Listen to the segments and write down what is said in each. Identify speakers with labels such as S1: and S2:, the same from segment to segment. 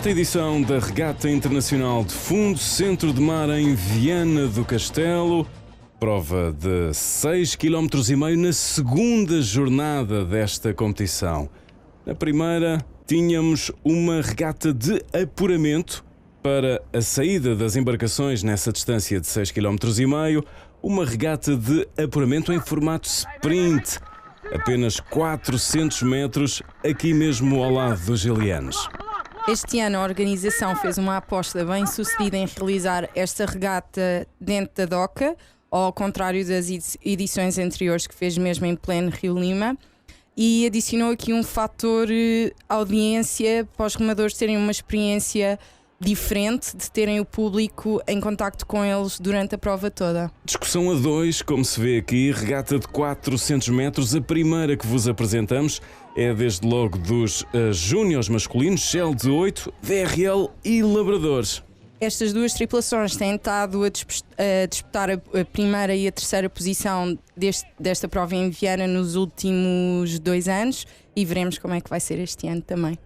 S1: 4ª edição da Regata Internacional de Fundo, Centro de Mar em Viana do Castelo. Prova de 6,5 km na segunda jornada desta competição. Na primeira, tínhamos uma regata de apuramento para a saída das embarcações nessa distância de 6,5 km, uma regata de apuramento em formato sprint, apenas 400 metros, aqui mesmo ao lado dos Gilianos.
S2: Este ano a organização fez uma aposta bem sucedida em realizar esta regata dentro da doca, ao contrário das edições anteriores que fez mesmo em pleno Rio Lima, e adicionou aqui um fator audiência para os remadores terem uma experiência diferente, de terem o público em contacto com eles durante a prova toda.
S1: Discussão a dois, como se vê aqui, regata de 400 metros. A primeira que vos apresentamos é desde logo dos júniores masculinos, Shell de 8, VRL e Labradores.
S2: Estas duas tripulações têm estado a disputar a primeira e a terceira posição desta prova em Viana nos últimos 2 anos e veremos como é que vai ser este ano também.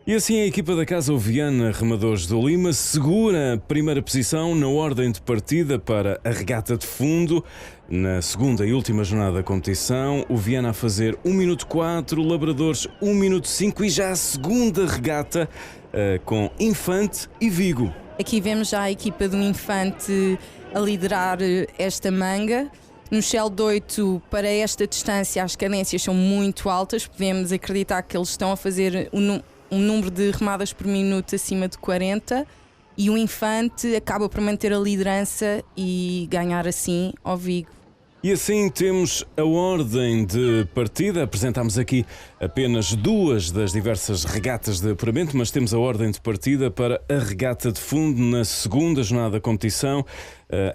S1: E assim a equipa da Casa Viana Remadores do Lima segura a primeira posição na ordem de partida para a regata de fundo. Na segunda e última jornada da competição, o Viana a fazer 1 minuto 4, Labradores 1 minuto 5 e já a segunda regata com Infante e Vigo.
S2: Aqui vemos já a equipa do Infante a liderar esta manga. No Shell de 8, para esta distância, as cadências são muito altas. Podemos acreditar que eles estão a fazer um número de remadas por minuto acima de 40 e o Infante acaba por manter a liderança e ganhar assim ao Vigo.
S1: E assim temos a ordem de partida. Apresentámos aqui apenas 2 das diversas regatas de apuramento, mas temos a ordem de partida para a regata de fundo na segunda jornada da competição.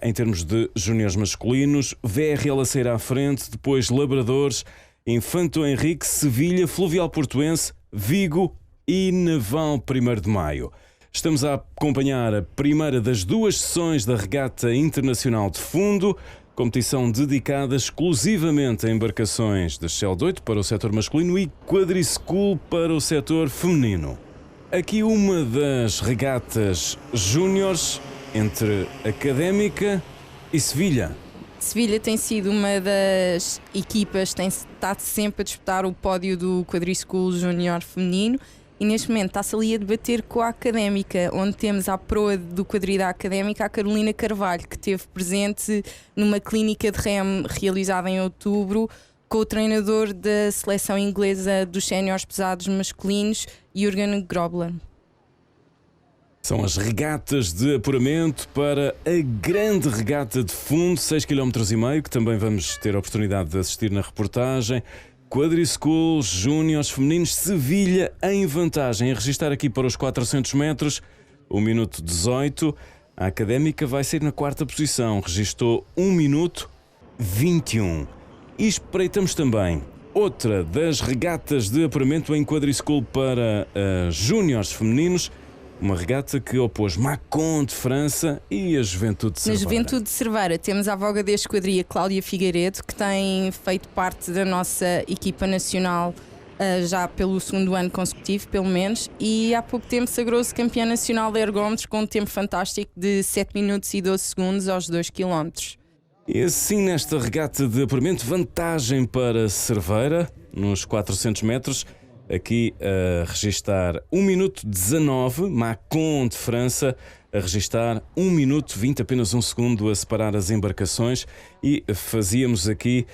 S1: Em termos de júniores masculinos, VRL a sair à frente, depois Labradores, Infanto Henrique, Sevilha, Fluvial Portuense, Vigo e Naval 1º de Maio. Estamos a acompanhar a primeira das 2 sessões da Regata Internacional de Fundo, competição dedicada exclusivamente a embarcações de Shell de 8 para o setor masculino e Quadriscool para o setor feminino. Aqui uma das regatas júniores entre Académica e Sevilha.
S2: Sevilha tem sido uma das equipas que tem estado sempre a disputar o pódio do Quadriscool Júnior feminino. E neste momento está-se ali a debater com a Académica, onde temos a proa do quadrida Académica, a Carolina Carvalho, que esteve presente numa clínica de remo realizada em outubro com o treinador da seleção inglesa dos séniores pesados masculinos, Jürgen Grobler.
S1: São as regatas de apuramento para a grande regata de fundo, 6,5 km, que também vamos ter a oportunidade de assistir na reportagem. Quadriscool, júniores femininos, Sevilha em vantagem. A registrar aqui para os 400 metros, 1 minuto 18. A Académica vai sair na 4ª posição, registou 1 minuto 21. E espreitamos também outra das regatas de apuramento em Quadriscool para júniores femininos. Uma regata que opôs Macon de França e a Juventude de Cerveira.
S2: Na Juventude de Cerveira temos a voga da esquadria Cláudia Figueiredo, que tem feito parte da nossa equipa nacional já pelo 2º ano consecutivo, pelo menos, e há pouco tempo sagrou-se campeã nacional de ergómetros com um tempo fantástico de 7 minutos e 12 segundos aos 2 km.
S1: E assim nesta regata de apuramento, vantagem para Cerveira nos 400 metros. Aqui a registar 1 minuto 19, Macon de França a registar 1 minuto 20, apenas 1 segundo a separar as embarcações, e fazíamos aqui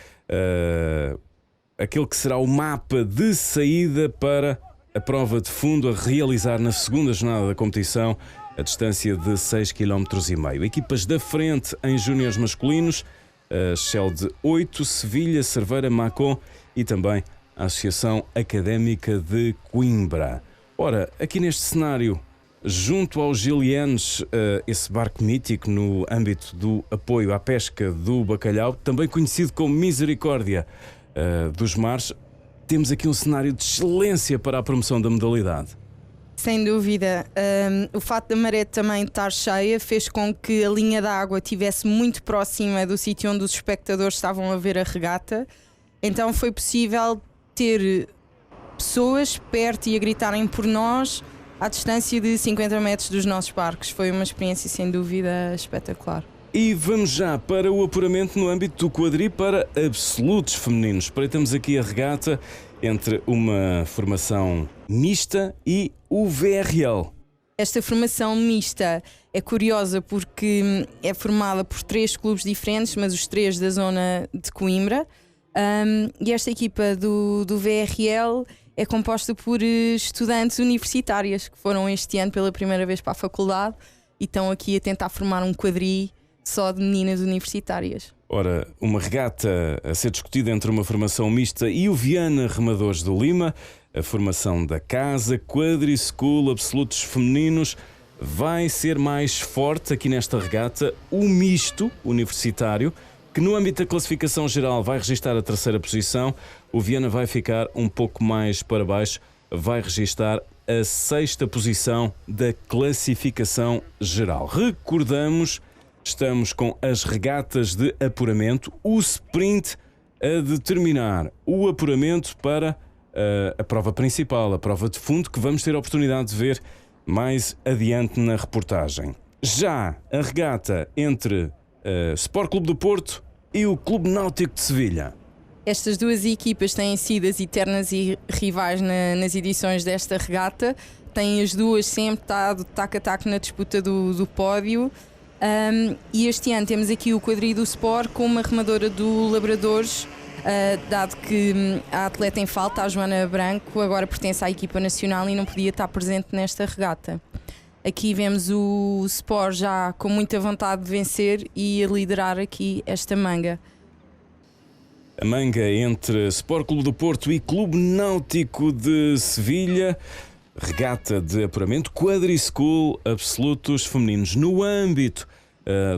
S1: aquele que será o mapa de saída para a prova de fundo a realizar na segunda jornada da competição, a distância de 6,5 km. Equipas da frente em júniores masculinos, Shell de 8, Sevilha, Cerveira, Macon e também a Associação Académica de Coimbra. Ora, aqui neste cenário, junto aos Gilianos, esse barco mítico no âmbito do apoio à pesca do bacalhau, também conhecido como Misericórdia dos Mares, temos aqui um cenário de excelência para a promoção da modalidade.
S2: Sem dúvida. O facto da maré também estar cheia fez com que a linha d'água estivesse muito próxima do sítio onde os espectadores estavam a ver a regata. Então foi possível ter pessoas perto e a gritarem por nós à distância de 50 metros dos nossos barcos. Foi uma experiência sem dúvida espetacular.
S1: E vamos já para o apuramento no âmbito do quadri para absolutos femininos. Espreitamos aqui a regata entre uma formação mista e o VRL.
S2: Esta formação mista é curiosa porque é formada por 3 clubes diferentes, mas os 3 da zona de Coimbra. E esta equipa do VRL é composta por estudantes universitárias que foram este ano pela primeira vez para a faculdade e estão aqui a tentar formar um quadri só de meninas universitárias.
S1: Ora, uma regata a ser discutida entre uma formação mista e o Viana Remadores do Lima, a formação da casa, Quadri School, absolutos femininos. Vai ser mais forte aqui nesta regata o misto universitário, que no âmbito da classificação geral vai registar a 3ª posição. O Viana vai ficar um pouco mais para baixo, vai registar a 6ª posição da classificação geral. Recordamos, estamos com as regatas de apuramento, o sprint a determinar o apuramento para a prova principal, a prova de fundo, que vamos ter a oportunidade de ver mais adiante na reportagem. Já a regata entre Sport Clube do Porto e o Clube Náutico de Sevilha.
S2: Estas 2 equipas têm sido as eternas rivais nas edições desta regata. Têm as duas sempre estado taco a taco na disputa do pódio. E este ano temos aqui o quadri do Sport com uma remadora do Labradores, dado que a atleta em falta, a Joana Branco, agora pertence à equipa nacional e não podia estar presente nesta regata. Aqui vemos o Sport já com muita vontade de vencer e a liderar aqui esta manga.
S1: A manga entre Sport Clube do Porto e Clube Náutico de Sevilha. Regata de apuramento, Quadri School, absolutos femininos. No âmbito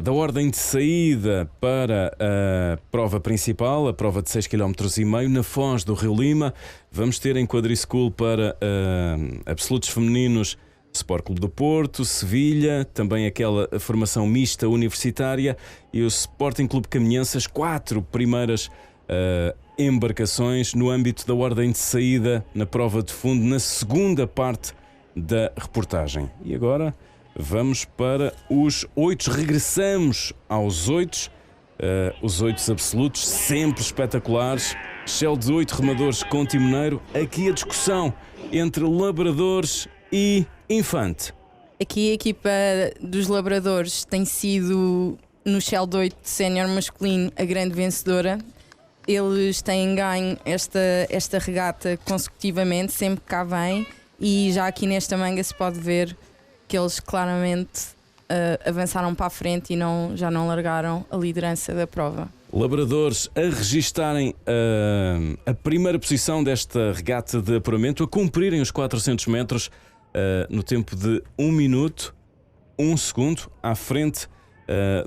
S1: da ordem de saída para a prova principal, a prova de 6,5 km na foz do Rio Lima, vamos ter em Quadri School para absolutos femininos Sport Clube do Porto, Sevilha, também aquela formação mista universitária e o Sporting Clube Caminhense, as 4 primeiras embarcações no âmbito da ordem de saída na prova de fundo, na segunda parte da reportagem. E agora vamos para os 8, regressamos aos 8, os 8 absolutos, sempre espetaculares. Shell de 8 remadores com timoneiro, aqui a discussão entre Labradores e Infante.
S2: Aqui a equipa dos Labradores tem sido, no Shell de 8 sénior masculino, a grande vencedora. Eles têm ganho esta regata consecutivamente, sempre que cá vêm, e já aqui nesta manga se pode ver que eles claramente avançaram para a frente e já não largaram a liderança da prova.
S1: Labradores a registarem a primeira posição desta regata de apuramento, a cumprirem os 400 metros no tempo de 1 minuto, 1 segundo, à frente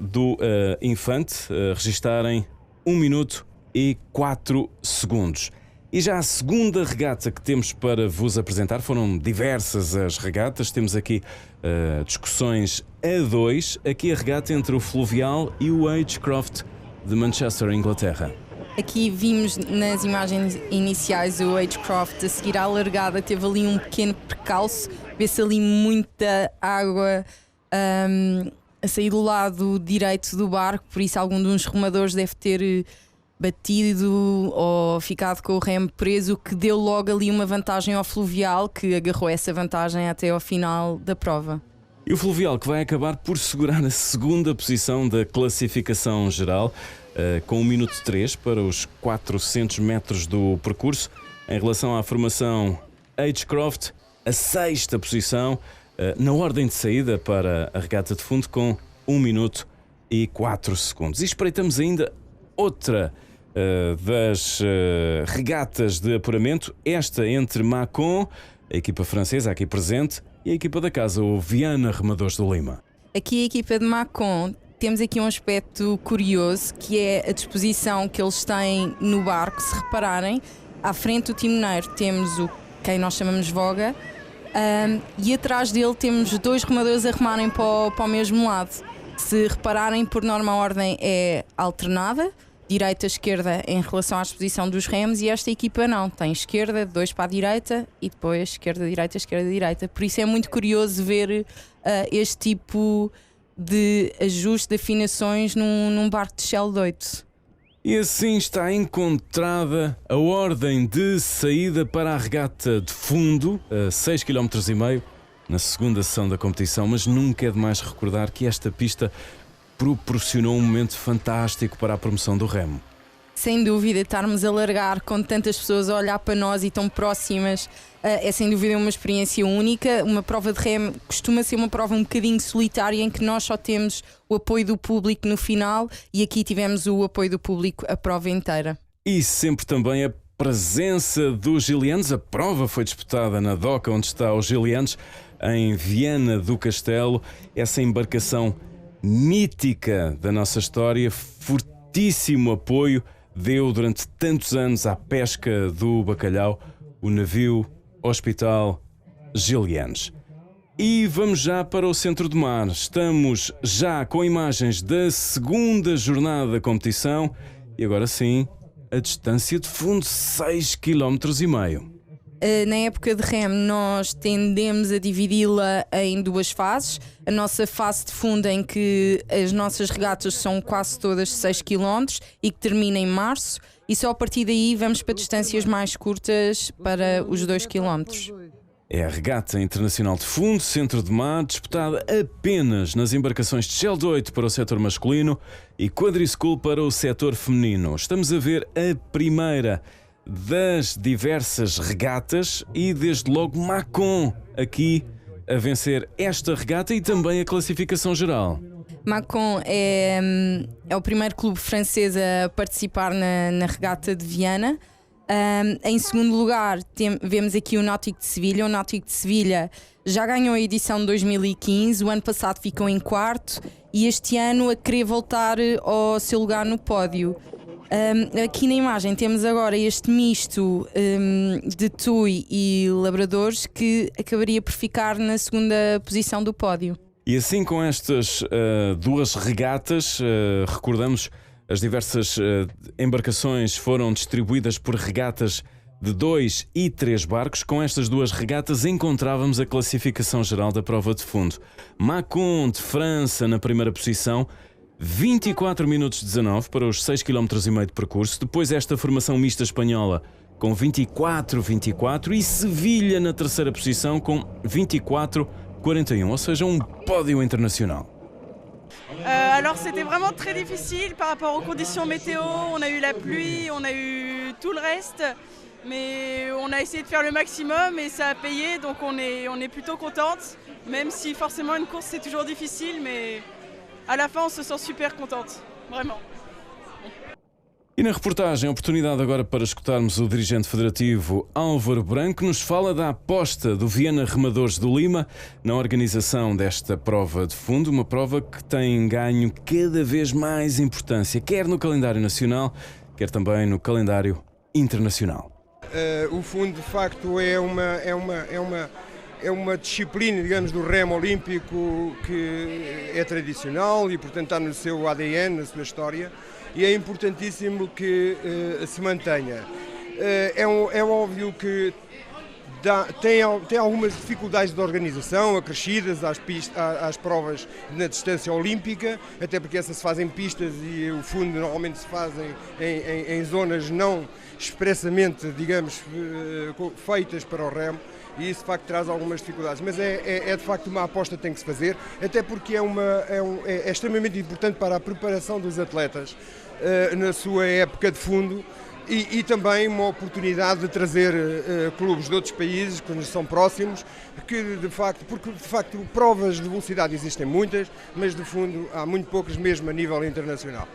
S1: do Infante, registarem 1 minuto e 4 segundos. E já a segunda regata que temos para vos apresentar, foram diversas as regatas, temos aqui discussões a 2, aqui a regata entre o Fluvial e o Agecroft de Manchester, Inglaterra.
S2: Aqui vimos nas imagens iniciais o Agecroft a seguir à largada, teve ali um pequeno percalço, vê-se ali muita água a sair do lado direito do barco, por isso algum dos remadores deve ter batido ou ficado com o remo preso, o que deu logo ali uma vantagem ao Fluvial, que agarrou essa vantagem até ao final da prova.
S1: E o Fluvial que vai acabar por segurar a segunda posição da classificação geral, com 1 minuto 3 para os 400 metros do percurso. Em relação à formação Agecroft, a 6ª posição na ordem de saída para a regata de fundo, com 1 minuto e 4 segundos. E espreitamos ainda outra das regatas de apuramento, esta entre Macon, a equipa francesa aqui presente, e a equipa da casa, o Viana Remadores do Lima.
S2: Aqui a equipa de Macon, temos aqui um aspecto curioso, que é a disposição que eles têm no barco. Se repararem, à frente do timoneiro temos quem nós chamamos voga, e atrás dele temos 2 remadores a remarem para o mesmo lado. Se repararem, por norma a ordem é alternada, direita-esquerda em relação à exposição dos remos, e esta equipa não, tem esquerda, 2 para a direita e depois esquerda-direita. Por isso é muito curioso ver este tipo de ajuste de afinações num barco de Shell de 8.
S1: E assim está encontrada a ordem de saída para a regata de fundo, a 6,5 km, na segunda sessão da competição, mas nunca é demais recordar que esta pista proporcionou um momento fantástico para a promoção do remo.
S2: Sem dúvida, estarmos a largar com tantas pessoas a olhar para nós e tão próximas é sem dúvida uma experiência única. Uma prova de remo costuma ser uma prova um bocadinho solitária, em que nós só temos o apoio do público no final, e aqui tivemos o apoio do público a prova inteira.
S1: E sempre também a presença dos Gilianos. A prova foi disputada na doca onde está os Gilianos, em Viana do Castelo. Essa embarcação mítica da nossa história, fortíssimo apoio, deu durante tantos anos à pesca do bacalhau o navio Hospital Gilianos. E vamos já para o centro do mar. Estamos já com imagens da segunda jornada da competição e agora sim, a distância de fundo, 6,5 km.
S2: Na época de remo nós tendemos a dividi-la em 2 fases. A nossa fase de fundo, em que as nossas regatas são quase todas 6 km e que termina em março, e só a partir daí vamos para distâncias mais curtas, para os 2 km.
S1: É a regata internacional de fundo, centro de mar, disputada apenas nas embarcações de Shell de 8 para o setor masculino e Quadriscool para o setor feminino. Estamos a ver a primeira das diversas regatas e desde logo Macon aqui a vencer esta regata e também a classificação geral.
S2: Macon é o primeiro clube francês a participar na regata de Viana. Em segundo lugar vemos aqui o Náutico de Sevilha. O Náutico de Sevilha já ganhou a edição de 2015, o ano passado ficou em 4º e este ano a querer voltar ao seu lugar no pódio. Aqui na imagem temos agora este misto de Tui e Labradores, que acabaria por ficar na segunda posição do pódio.
S1: E assim, com estas duas regatas, recordamos, as diversas embarcações foram distribuídas por regatas de 2 e 3 barcos. Com estas duas regatas encontrávamos a classificação geral da prova de fundo. Macon de França na primeira posição, 24 minutos 19 para os 6,5 km de percurso. Depois esta formação mista espanhola com 24,24 e Sevilha na terceira posição com 24,41, ou seja, um pódio internacional.
S3: Alors c'était vraiment très difficile par rapport aux conditions météo, on a eu la pluie, on a eu tout le reste, mais on a essayé de faire le maximum et ça a payé, donc on est plutôt contente, même si forcément une course c'est toujours difficile, mais à la fin on se sent super contente, vraiment.
S1: E na reportagem, a oportunidade agora para escutarmos o dirigente federativo Álvaro Branco, que nos fala da aposta do Viana Remadores do Lima na organização desta prova de fundo, uma prova que tem ganho cada vez mais importância, quer no calendário nacional, quer também no calendário internacional.
S4: O fundo, de facto, é uma disciplina, digamos, do remo olímpico que é tradicional e, portanto, está no seu ADN, na sua história. E é importantíssimo que se mantenha. É óbvio que tem algumas dificuldades de organização acrescidas às provas na distância olímpica, até porque essas se fazem pistas e o fundo normalmente se fazem em zonas não expressamente, digamos, feitas para o remo. E isso de facto traz algumas dificuldades, mas é de facto uma aposta que tem que se fazer, até porque é extremamente importante para a preparação dos atletas na sua época de fundo e também uma oportunidade de trazer clubes de outros países que nos são próximos, porque de facto provas de velocidade existem muitas, mas de fundo há muito poucas mesmo a nível internacional.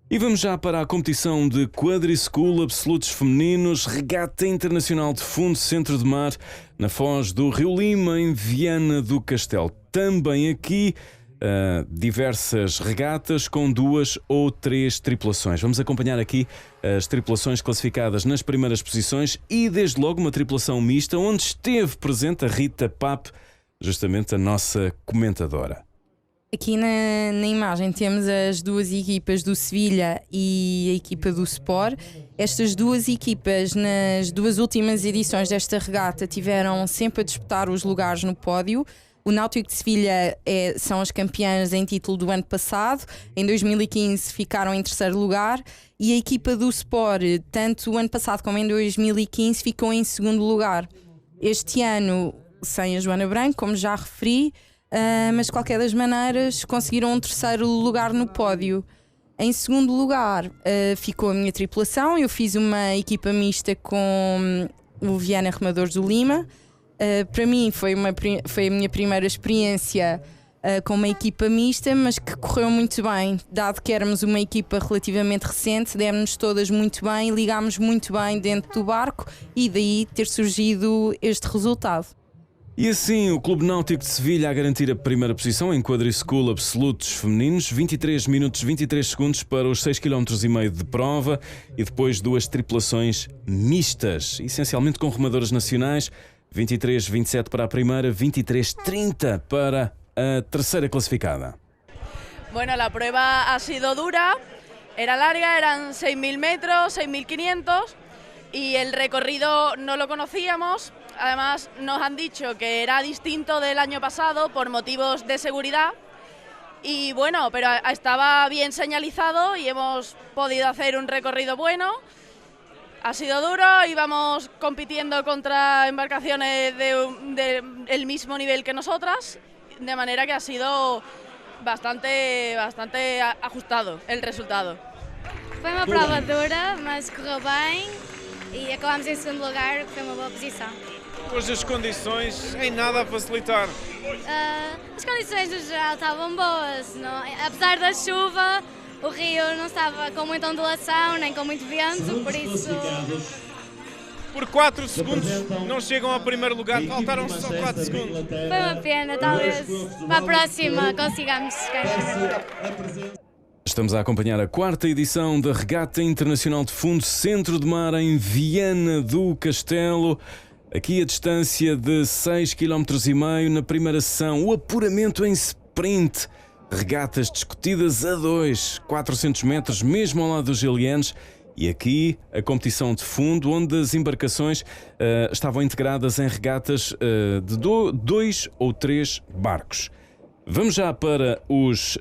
S1: E vamos já para a competição de Quadriscool Absolutos Femininos, regata internacional de fundo centro de mar, na foz do Rio Lima, em Viana do Castelo. Também aqui diversas regatas com 2 ou 3 tripulações. Vamos acompanhar aqui as tripulações classificadas nas primeiras posições e desde logo uma tripulação mista, onde esteve presente a Rita Pape, justamente a nossa comentadora.
S2: Aqui na imagem temos as duas equipas do Sevilha e a equipa do Sport. Estas duas equipas, nas duas últimas edições desta regata, tiveram sempre a disputar os lugares no pódio. O Náutico de Sevilha são as campeãs em título do ano passado. Em 2015 ficaram em terceiro lugar. E a equipa do Sport, tanto o ano passado como em 2015, ficou em segundo lugar. Este ano, sem a Joana Branco, como já referi, mas de qualquer das maneiras conseguiram um terceiro lugar no pódio. Em segundo lugar ficou a minha tripulação. Eu fiz uma equipa mista com o Viana Remadores do Lima. Para mim foi a minha primeira experiência com uma equipa mista, mas que correu muito bem. Dado que éramos uma equipa relativamente recente, demos-nos todas muito bem, ligámos muito bem dentro do barco e daí ter surgido este resultado.
S1: E assim, o Clube Náutico de Sevilha a garantir a primeira posição em quadriciclo absolutos femininos, 23 minutos 23 segundos para os 6,5 km de prova e depois duas tripulações mistas, essencialmente com remadoras nacionais, 23-27 para a primeira, 23-30 para a terceira classificada.
S3: Bueno, la prueba ha sido dura, era larga, eran 6.000 metros, 6.500 y el recorrido no lo conocíamos. Además, nos han dicho que era distinto del año pasado por motivos de seguridad y bueno, pero estaba bien señalizado y hemos podido hacer un recorrido bueno. Ha sido duro, íbamos compitiendo contra embarcaciones del mismo nivel que nosotras, de manera que ha sido bastante ajustado el resultado.
S5: Foi uma prova dura, mas correu bem e acabámos em segundo lugar, que foi uma boa posição.
S6: Hoje as condições em nada a facilitar.
S5: As condições no geral estavam boas, não? Apesar da chuva, o rio não estava com muita ondulação, nem com muito vento, por isso...
S6: Por 4 segundos não chegam ao primeiro lugar, faltaram só 4 segundos.
S5: Foi uma pena, talvez para a próxima consigamos ganhar.
S1: Estamos a acompanhar a quarta edição da Regata Internacional de Fundo Centro de Mar em Viana do Castelo. Aqui a distância de 6,5 km na primeira sessão, o apuramento em sprint. Regatas discutidas a 400 metros, mesmo ao lado dos gelianos. E aqui a competição de fundo, onde as embarcações estavam integradas em regatas de 2 ou 3 barcos. Vamos já para os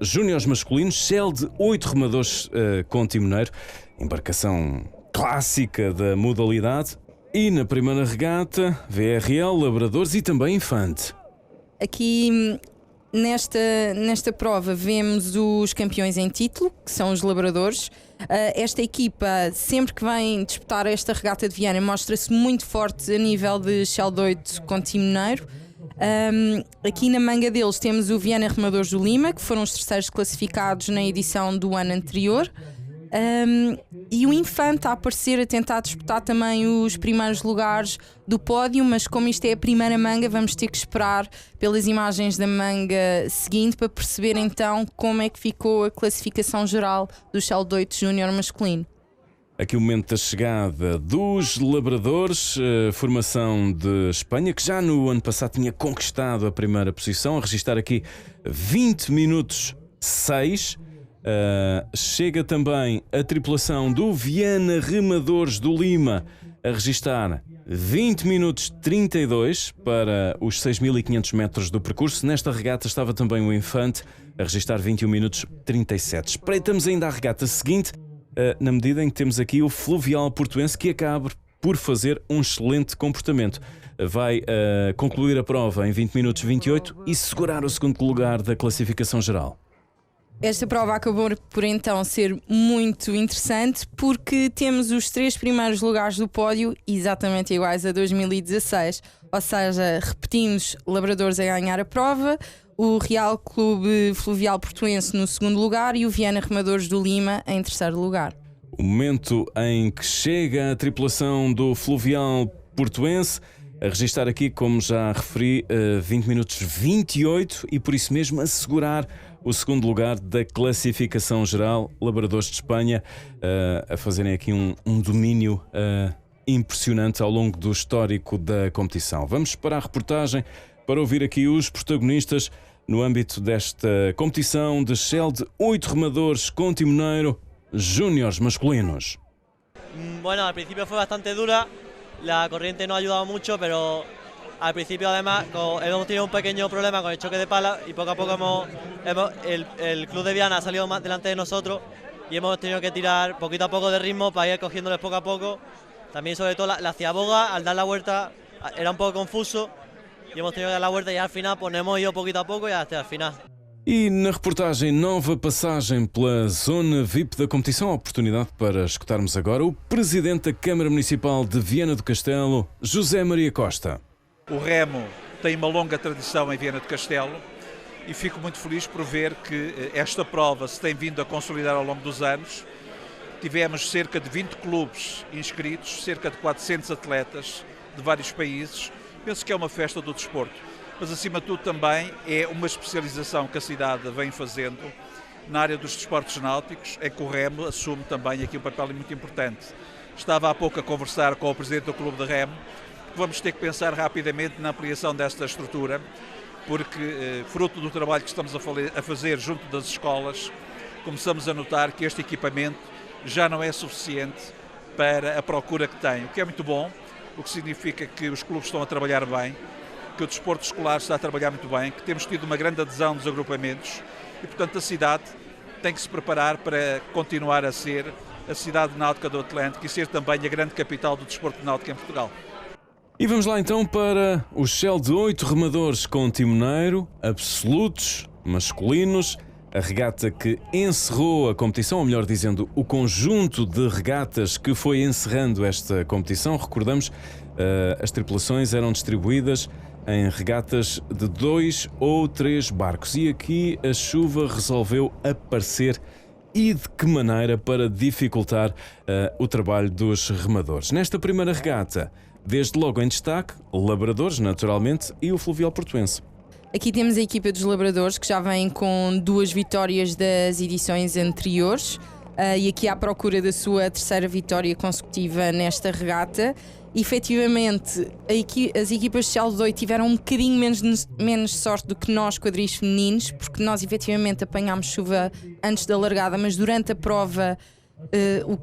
S1: júniores masculinos, céu de 8 remadores com timoneiro, embarcação clássica da modalidade. E na primeira regata, VRL, Labradores e também Infante.
S2: Aqui nesta prova vemos os campeões em título, que são os Labradores. Esta equipa, sempre que vem disputar esta regata de Viana, mostra-se muito forte a nível de Shell de 8 com timoneiro. Aqui na manga deles temos o Viana Remadores do Lima, que foram os terceiros classificados na edição do ano anterior. E o Infante a aparecer a tentar disputar também os primeiros lugares do pódio, mas como isto é a primeira manga, vamos ter que esperar pelas imagens da manga seguinte para perceber então como é que ficou a classificação geral do Shell de 8 Júnior masculino.
S1: Aqui o momento da chegada dos Labradores, formação de Espanha, que já no ano passado tinha conquistado a primeira posição, a registrar aqui 20 minutos 6. Chega também a tripulação do Viana Remadores do Lima a registrar 20 minutos 32 para os 6.500 metros do percurso. Nesta regata estava também o Infante a registrar 21 minutos 37. Espreitamos ainda a regata seguinte, na medida em que temos aqui o Fluvial Portuense, que acaba por fazer um excelente comportamento. Vai concluir a prova em 20 minutos 28 e segurar o segundo lugar da classificação geral.
S2: Esta prova acabou por então ser muito interessante porque temos os 3 primeiros lugares do pódio exatamente iguais a 2016, ou seja, repetimos Labradores a ganhar a prova, o Real Clube Fluvial Portuense no segundo lugar e o Viana Remadores do Lima em terceiro lugar.
S1: O momento em que chega a tripulação do Fluvial Portuense a registrar aqui, como já referi, 20 minutos 28 e por isso mesmo assegurar o segundo lugar da classificação geral. Labradores de Espanha a fazerem aqui um domínio impressionante ao longo do histórico da competição. Vamos para a reportagem para ouvir aqui os protagonistas no âmbito desta competição de Shell de 8 remadores com timoneiro júniores masculinos.
S7: Bueno, al principio fue bastante dura, la corriente no ha ayudado mucho, pero al principio además hemos tenido un pequeño problema con el choque de pala y poco a poco el club de Viana ha salido más delante de nosotros y hemos tenido que tirar poquito a poco de ritmo para ir cogiéndoles poco a poco. También sobre todo la ciaboga, al dar la vuelta era un poco confuso y hemos tenido que dar la vuelta y al final pues hemos ido poquito a poco y hasta el final.
S1: E na reportagem nova passagem pela zona VIP da competição, a oportunidade para escutarmos agora o Presidente da Câmara Municipal de Viana do Castelo, José Maria Costa.
S8: O remo tem uma longa tradição em Viana do Castelo e fico muito feliz por ver que esta prova se tem vindo a consolidar ao longo dos anos. Tivemos cerca de 20 clubes inscritos, cerca de 400 atletas de vários países. Penso que é uma festa do desporto, mas acima de tudo também é uma especialização que a cidade vem fazendo na área dos desportos náuticos, em que o remo assume também aqui um papel muito importante. Estava há pouco a conversar com o Presidente do Clube de Remo. Vamos ter que pensar rapidamente na ampliação desta estrutura, porque fruto do trabalho que estamos a fazer junto das escolas, começamos a notar que este equipamento já não é suficiente para a procura que tem, o que é muito bom, o que significa que os clubes estão a trabalhar bem, que o desporto escolar está a trabalhar muito bem, que temos tido uma grande adesão dos agrupamentos e, portanto, a cidade tem que se preparar para continuar a ser a cidade náutica do Atlântico e ser também a grande capital do desporto náutico em Portugal.
S1: E vamos lá então para o Shell de 8 remadores com timoneiro, absolutos, masculinos, a regata que encerrou a competição, ou melhor dizendo, o conjunto de regatas que foi encerrando esta competição. Recordamos, as tripulações eram distribuídas em regatas de 2 ou 3 barcos e aqui a chuva resolveu aparecer. E de que maneira para dificultar o trabalho dos remadores. Nesta primeira regata, desde logo em destaque, Labradores, naturalmente, e o Fluvial Portuense.
S2: Aqui temos a equipa dos Labradores, que já vem com 2 vitórias das edições anteriores e aqui à procura da sua terceira vitória consecutiva nesta regata. Efetivamente, as equipas de Shell de 8 tiveram um bocadinho menos sorte do que nós, quadris femininos, porque nós efetivamente apanhámos chuva antes da largada, mas durante a prova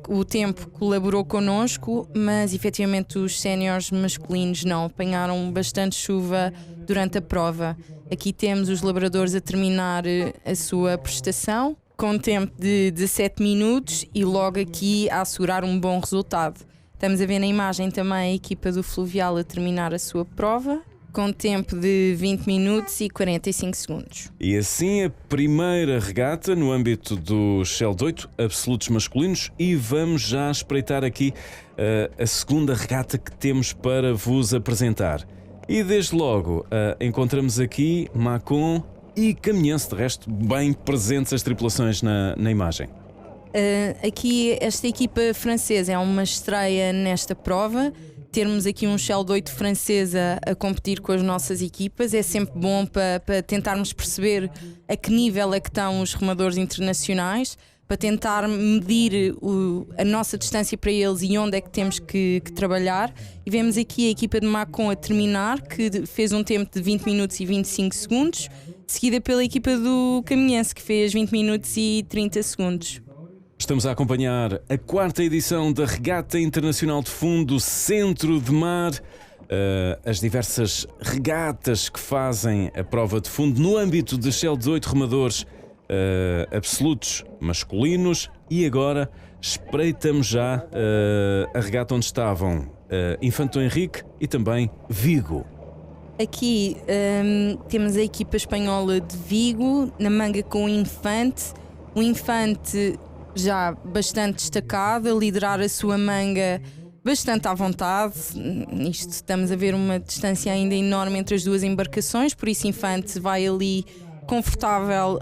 S2: o tempo colaborou connosco, mas efetivamente os séniores masculinos não, apanharam bastante chuva durante a prova. Aqui temos os Labradores a terminar a sua prestação com um tempo de 17 minutos e logo aqui a assegurar um bom resultado. Estamos a ver na imagem também a equipa do Fluvial a terminar a sua prova com um tempo de 20 minutos e 45 segundos.
S1: E assim a primeira regata no âmbito do Shell de 8 absolutos masculinos e vamos já espreitar aqui a segunda regata que temos para vos apresentar. E desde logo encontramos aqui Macon e Caminhense, de resto bem presentes as tripulações na imagem.
S2: Aqui esta equipa francesa é uma estreia nesta prova. Termos aqui um Shell de 8 francesa a competir com as nossas equipas é sempre bom para tentarmos perceber a que nível é que estão os remadores internacionais, para tentar medir a nossa distância para eles e onde é que temos que trabalhar. E vemos aqui a equipa de Macon a terminar, que fez um tempo de 20 minutos e 25 segundos, seguida pela equipa do Caminhense, que fez 20 minutos e 30 segundos.
S1: Estamos a acompanhar a 4ª edição da Regata Internacional de Fundo Centro de Mar, as diversas regatas que fazem a prova de fundo no âmbito de Shell de 8 remadores absolutos masculinos e agora espreitamos já a regata onde estavam Infante Henrique e também Vigo.
S2: Aqui temos a equipa espanhola de Vigo na manga com o Infante. O Infante já bastante destacado, a liderar a sua manga bastante à vontade. Estamos a ver uma distância ainda enorme entre as duas embarcações, por isso Infante vai ali confortável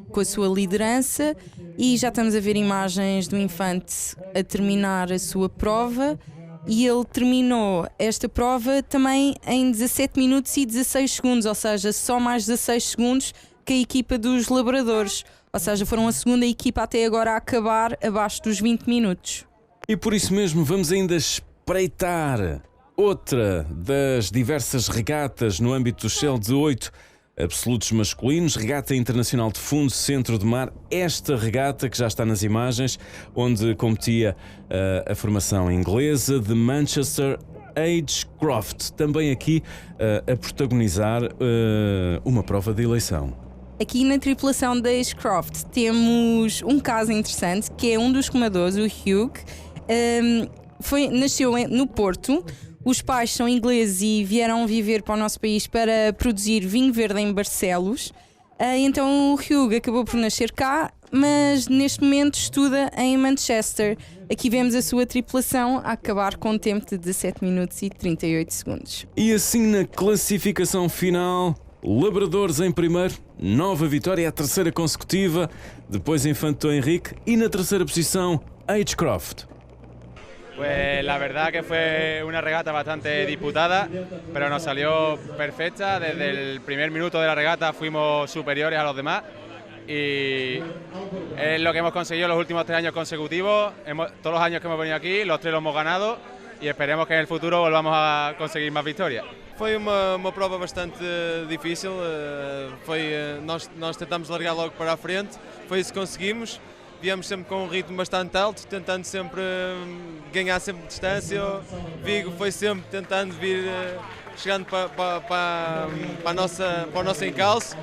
S2: com a sua liderança e já estamos a ver imagens do Infante a terminar a sua prova e ele terminou esta prova também em 17 minutos e 16 segundos, ou seja, só mais 16 segundos que a equipa dos Labradores. Ou seja, foram a segunda equipa até agora a acabar abaixo dos 20 minutos.
S1: E por isso mesmo vamos ainda espreitar outra das diversas regatas no âmbito do Shell de 8 absolutos masculinos, Regata Internacional de Fundo Centro de Mar. Esta regata que já está nas imagens, onde competia a formação inglesa de Manchester, Agecroft, também aqui a protagonizar uma prova de eleição.
S2: Aqui na tripulação da Agecroft temos um caso interessante, que é um dos remadores, o Hugh, nasceu no Porto. Os pais são ingleses e vieram viver para o nosso país para produzir vinho verde em Barcelos. Então o Hugh acabou por nascer cá, mas neste momento estuda em Manchester. Aqui vemos a sua tripulação a acabar com um tempo de 17 minutos e 38 segundos.
S1: E assim na classificação final, Labradores em primeiro, nova vitória, a terceira consecutiva, depois Infante Henrique e na terceira posição, Agecroft.
S9: Pues la verdad que fue una regata bastante disputada, pero nos salió perfecta. Desde el primer minuto de la regata fuimos superiores a los demás y es lo que hemos conseguido los últimos 3 años consecutivos. Todos los años que hemos venido aquí, los 3 los hemos ganado y esperemos que en el futuro volvamos a conseguir más victorias.
S10: Foi uma prova bastante difícil, nós tentamos largar logo para a frente, foi isso que conseguimos. Viemos sempre com um ritmo bastante alto, tentando sempre ganhar sempre distância. Vigo foi sempre tentando vir, chegando para o nosso encalço.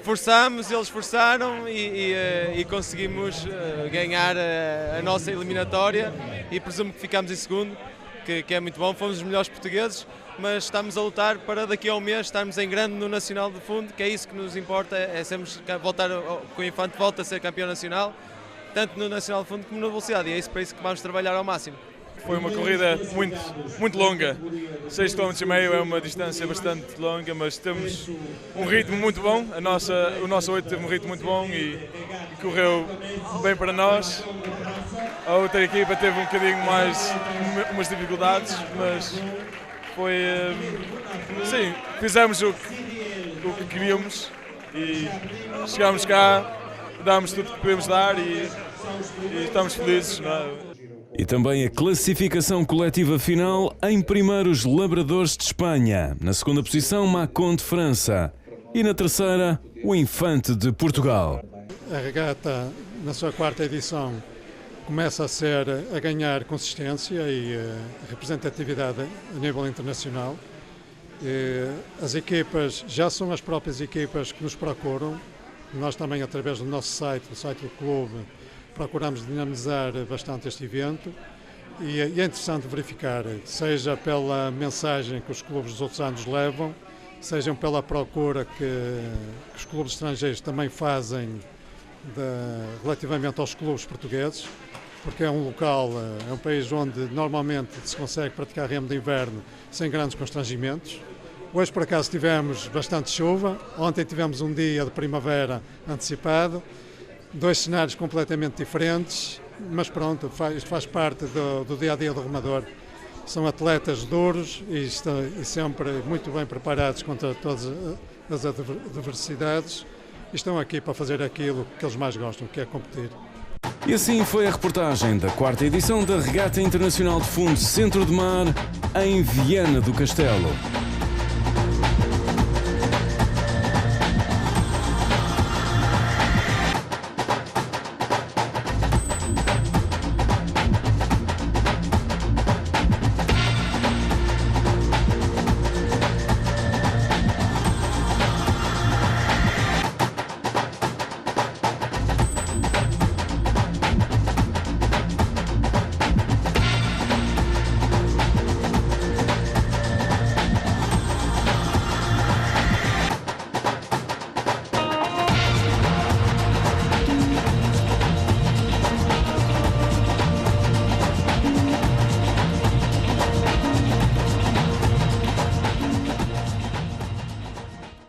S10: Forçámos, eles forçaram e conseguimos ganhar a nossa eliminatória e presumo que ficámos em segundo, que é muito bom. Fomos os melhores portugueses, mas estamos a lutar para daqui a um mês estarmos em grande no Nacional de Fundo, que é isso que nos importa, é sempre voltar, que o Infante volta a ser campeão nacional, tanto no Nacional de Fundo como na velocidade, e é isso para isso que vamos trabalhar ao máximo.
S6: Foi uma corrida muito longa, 6,5 km é uma distância bastante longa, mas temos um ritmo muito bom, o nosso 8 teve um ritmo muito bom e correu bem para nós. A outra equipa teve um bocadinho mais, umas dificuldades, mas foi, sim, fizemos o que queríamos e chegámos cá, dámos tudo o que podemos dar e estamos felizes. Não é?
S1: E também a classificação coletiva final, em primeiro os Labradores de Espanha, na segunda posição Macon de França e na terceira o Infante de Portugal.
S11: A regata, na sua 4ª edição, começa a ganhar consistência e representatividade a nível internacional. As equipas já são as próprias equipas que nos procuram. Nós também, através do nosso site, do site do clube, procuramos dinamizar bastante este evento e é interessante verificar, seja pela mensagem que os clubes dos outros anos levam, seja pela procura que os clubes estrangeiros também fazem relativamente aos clubes portugueses, porque é um local, é um país onde normalmente se consegue praticar remo de inverno sem grandes constrangimentos. Hoje, por acaso, tivemos bastante chuva, ontem tivemos um dia de primavera antecipado, 2 cenários completamente diferentes, mas pronto, isto faz parte do dia-a-dia do remador. São atletas duros e sempre muito bem preparados contra todas as adversidades e estão aqui para fazer aquilo que eles mais gostam, que é competir.
S1: E assim foi a reportagem da 4ª edição da Regata Internacional de Fundo Centro de Mar em Viana do Castelo.